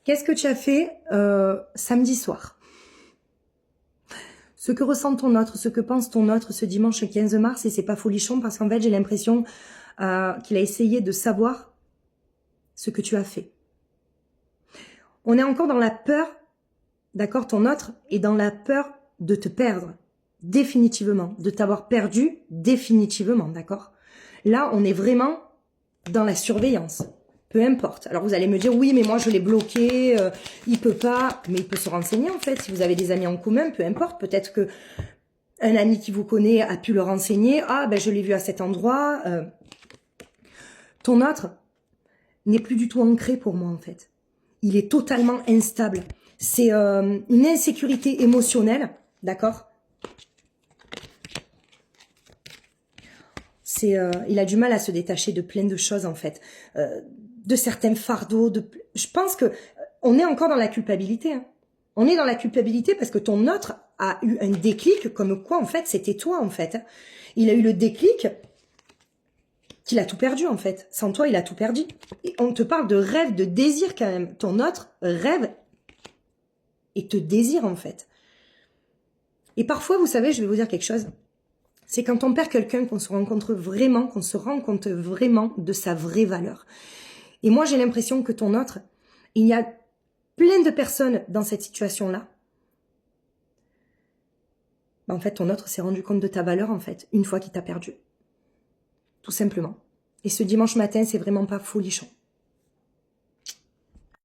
Qu'est-ce que tu as fait samedi soir? Ce que ressent ton autre, ce que pense ton autre ce dimanche 15 mars, et c'est pas folichon parce qu'en fait j'ai l'impression qu'il a essayé de savoir ce que tu as fait. On est encore dans la peur, d'accord, ton autre est dans la peur de te perdre, définitivement, de t'avoir perdu définitivement, d'accord? Là, on est vraiment dans la surveillance. Peu importe. Alors vous allez me dire, oui, mais moi je l'ai bloqué, il peut pas, mais il peut se renseigner en fait. Si vous avez des amis en commun, peu importe. Peut-être que un ami qui vous connaît a pu le renseigner. Ah, ben je l'ai vu à cet endroit. Ton autre n'est plus du tout ancré pour moi en fait. Il est totalement instable. C'est une insécurité émotionnelle, d'accord? Il a du mal à se détacher de plein de choses en fait, de certains fardeaux. Je pense que on est encore dans la culpabilité. Hein. On est dans la culpabilité parce que ton autre a eu un déclic, comme quoi en fait c'était toi en fait. Hein. Il a eu le déclic qu'il a tout perdu en fait. Sans toi, il a tout perdu. Et on te parle de rêve, de désir quand même. Ton autre rêve et te désire en fait. Et parfois, vous savez, je vais vous dire quelque chose. C'est quand on perd quelqu'un qu'on se rencontre vraiment, qu'on se rend compte vraiment de sa vraie valeur. Et moi, j'ai l'impression que ton autre, il y a plein de personnes dans cette situation-là. En fait, ton autre s'est rendu compte de ta valeur, en fait, une fois qu'il t'a perdu. Tout simplement. Et ce dimanche matin, c'est vraiment pas folichon.